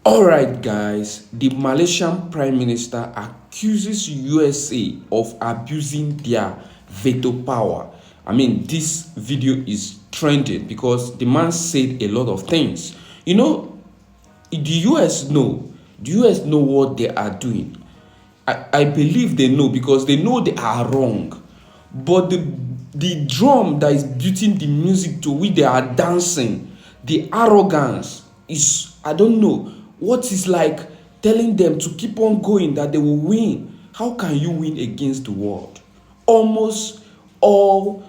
Alright guys, the Malaysian Prime Minister accuses USA of abusing their veto power. I mean, this video is trending because the man said a lot of things. You know, the US know. The US know what they are doing. I believe they know because they know they are wrong. But the drum that is beating the music to which they are dancing, the arrogance is, I don't know, what is like telling them to keep on going, that they will win. How can you win against the world? Almost all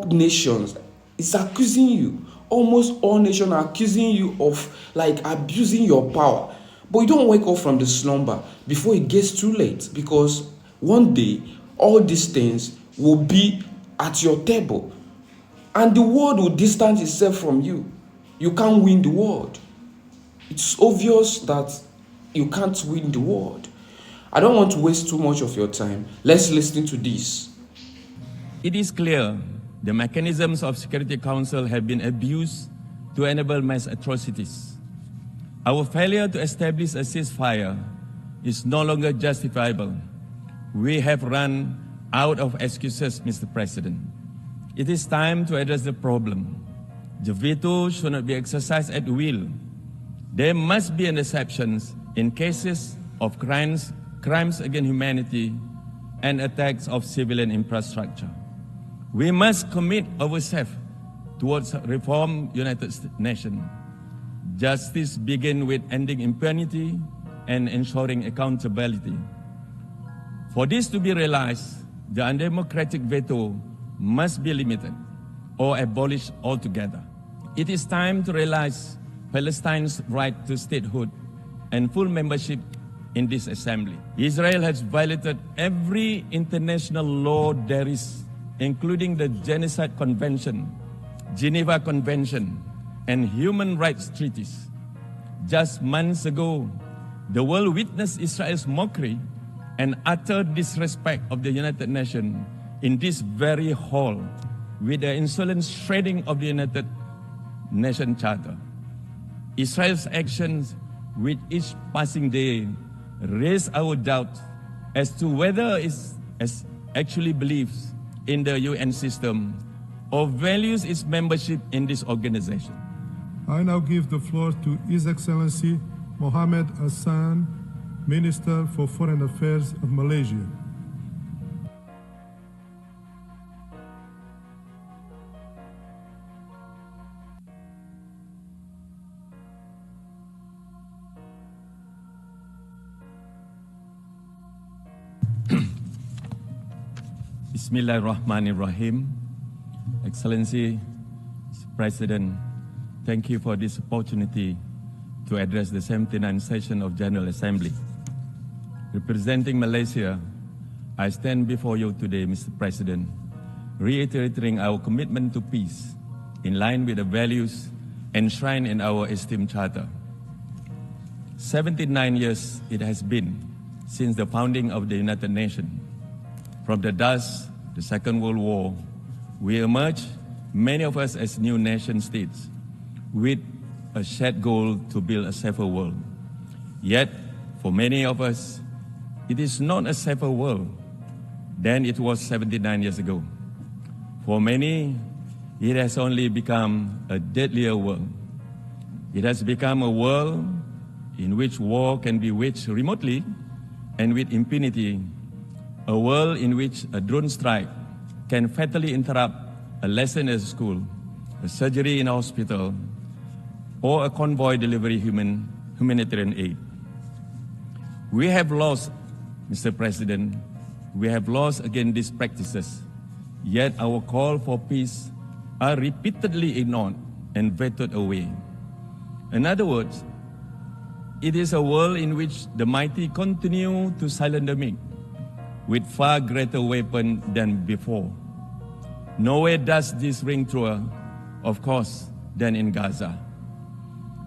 nations is accusing you. Almost all nations are accusing you of like abusing your power. But you don't wake up from the slumber before it gets too late, because one day all these things will be at your table and the world will distance itself from you. You can't win the world. It's obvious that you can't win the world. I don't want to waste too much of your time. Let's listen to this. It is clear the mechanisms of Security Council have been abused to enable mass atrocities. Our failure to establish a ceasefire is no longer justifiable. We have run out of excuses, Mr. President. It is time to address the problem. The veto should not be exercised at will. There must be an exception in cases of crimes against humanity and attacks of civilian infrastructure. We must commit ourselves towards reform United Nations. Justice begins with ending impunity and ensuring accountability. For this to be realized, the undemocratic veto must be limited or abolished altogether. It is time to realize Palestine's right to statehood and full membership in this assembly. Israel has violated every international law there is, including the Genocide Convention, Geneva Convention, and human rights treaties. Just months ago, the world witnessed Israel's mockery and utter disrespect of the United Nations in this very hall with the insolent shredding of the United Nations Charter. Israel's actions with each passing day raise our doubt as to whether it actually believes in the UN system or values its membership in this organization. I now give the floor to His Excellency Mohammed Hassan, Minister for Foreign Affairs of Malaysia. Bismillahirrahmanirrahim. Excellency, Mr. President, thank you for this opportunity to address the 79th session of General Assembly. Representing Malaysia, I stand before you today, Mr. President, reiterating our commitment to peace in line with the values enshrined in our esteemed charter. 79 years it has been since the founding of the United Nations. From the dust, the Second World War, we emerged, many of us as new nation states, with a shared goal to build a safer world. Yet, for many of us, it is not a safer world than it was 79 years ago. For many, it has only become a deadlier world. It has become a world in which war can be waged remotely and with impunity, a world in which a drone strike can fatally interrupt a lesson at school, a surgery in a hospital, or a convoy delivery humanitarian aid. We have lost, Mr. President, we have lost against these practices, yet our call for peace are repeatedly ignored and vetoed away. In other words, it is a world in which the mighty continue to silence the meek with far greater weapons than before. Nowhere does this ring truer, of course, than in Gaza.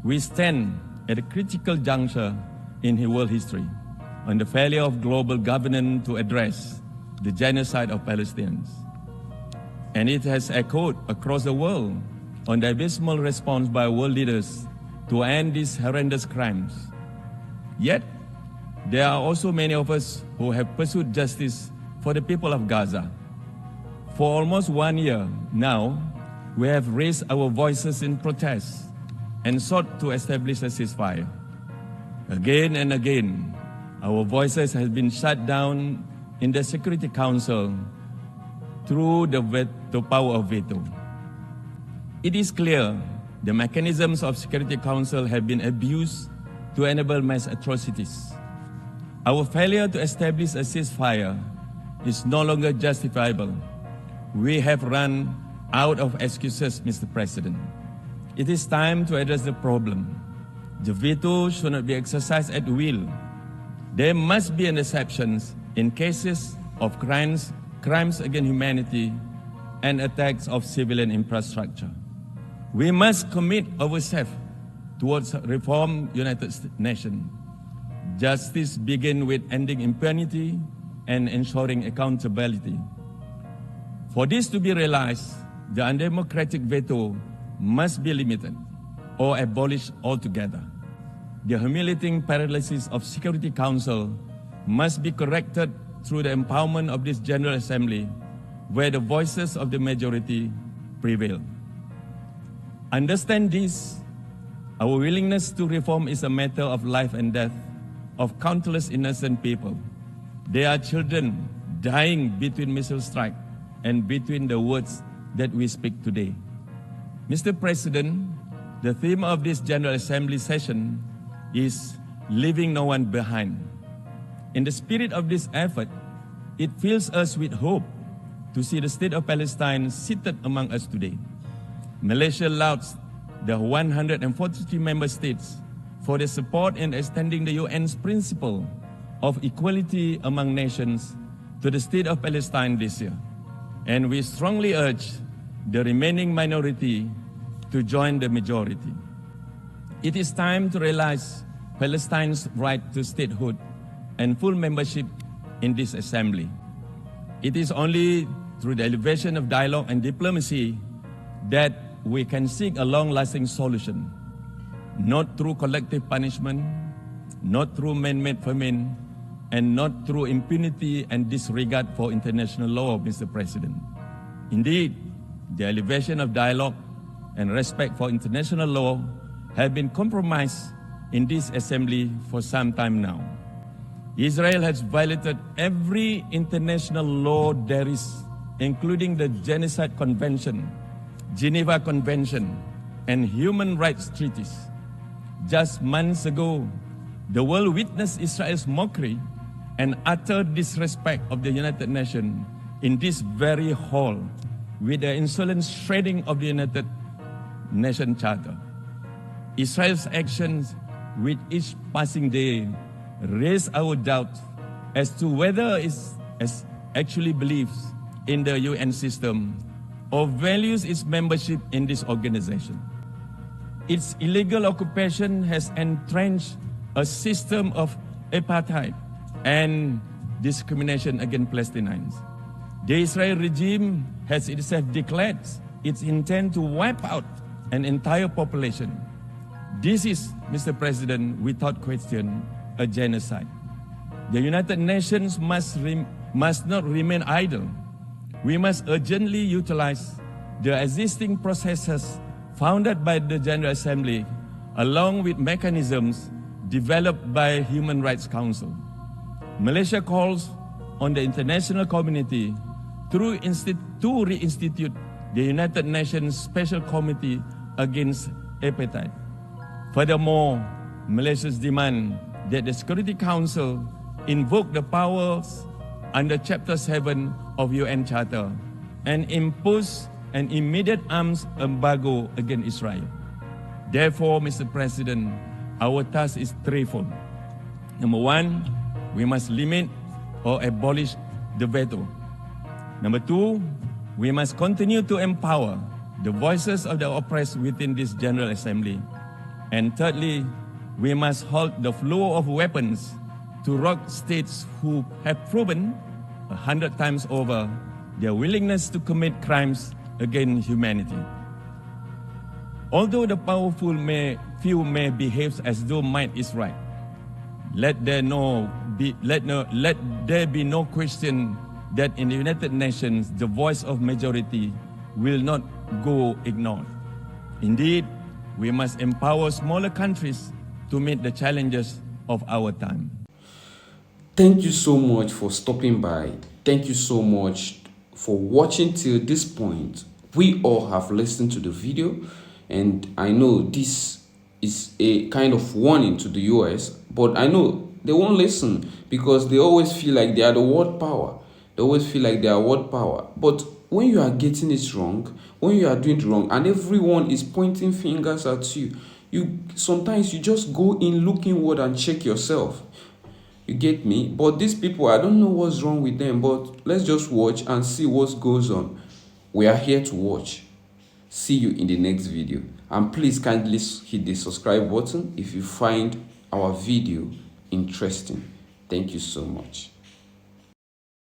We stand at a critical juncture in world history on the failure of global governance to address the genocide of Palestinians. And it has echoed across the world on the abysmal response by world leaders to end these horrendous crimes. Yet, there are also many of us who have pursued justice for the people of Gaza. For almost 1 year now, we have raised our voices in protest and sought to establish a ceasefire. Again and again, our voices have been shut down in the Security Council through the power of veto. It is clear the mechanisms of Security Council have been abused to enable mass atrocities. Our failure to establish a ceasefire is no longer justifiable. We have run out of excuses, Mr. President. It is time to address the problem. The veto should not be exercised at will. There must be an exception in cases of crimes against humanity and attacks of civilian infrastructure. We must commit ourselves towards reform United Nations. Justice begins with ending impunity and ensuring accountability. For this to be realized, the undemocratic veto must be limited or abolished altogether. The humiliating paralysis of Security Council must be corrected through the empowerment of this General Assembly, where the voices of the majority prevail. Understand this, our willingness to reform is a matter of life and death of countless innocent people. There are children dying between missile strike and between the words that we speak today. Mr. President, the theme of this General Assembly session is leaving no one behind. In the spirit of this effort, it fills us with hope to see the state of Palestine seated among us today. Malaysia lauds the 143 member states for their support in extending the UN's principle of equality among nations to the state of Palestine this year. And we strongly urge the remaining minority to join the majority. It is time to realize Palestine's right to statehood and full membership in this assembly. It is only through the elevation of dialogue and diplomacy that we can seek a long-lasting solution, not through collective punishment, not through man-made famine, and not through impunity and disregard for international law, Mr. President. Indeed, the elevation of dialogue and respect for international law have been compromised in this assembly for some time now. Israel has violated every international law there is, including the Genocide Convention, Geneva Convention, and human rights treaties. Just months ago, the world witnessed Israel's mockery and utter disrespect of the United Nations in this very hall with the insolent shredding of the United Nations Charter. Israel's actions with each passing day raise our doubt as to whether it actually believes in the UN system or values its membership in this organization. Its illegal occupation has entrenched a system of apartheid and discrimination against Palestinians. The Israel regime has itself declared its intent to wipe out an entire population. This is, Mr. President, without question, a genocide. The United Nations must not remain idle. We must urgently utilize the existing processes founded by the General Assembly, along with mechanisms developed by Human Rights Council. Malaysia calls on the international community to reinstitute the United Nations Special Committee Against Apartheid. Furthermore, Malaysia's demand that the Security Council invoke the powers under Chapter 7 of UN Charter and impose an immediate arms embargo against Israel. Therefore, Mr. President, our task is threefold. Number one, we must limit or abolish the veto. Number two, we must continue to empower the voices of the oppressed within this General Assembly. And thirdly, we must halt the flow of weapons to rogue states who have proven 100 times over their willingness to commit crimes against humanity. Although the powerful may few may behave as though might is right. Let there be no question that in the United Nations, the voice of majority will not go ignored. Indeed, we must empower smaller countries to meet the challenges of our time. Thank you so much for stopping by. Thank you so much for watching till this point. We all have listened to the video, and I know this is a kind of warning to the US, but I know they won't listen because they always feel like they are the world power. They always feel like they are world power. But when you are getting it wrong, when you are doing it wrong, and everyone is pointing fingers at you, sometimes you just go in, look inward, and check yourself. You get me? But these people, I don't know what's wrong with them, but let's just watch and see what goes on. We are here to watch. See you in the next video. And please kindly hit the subscribe button if you find our video interesting. Thank you so much.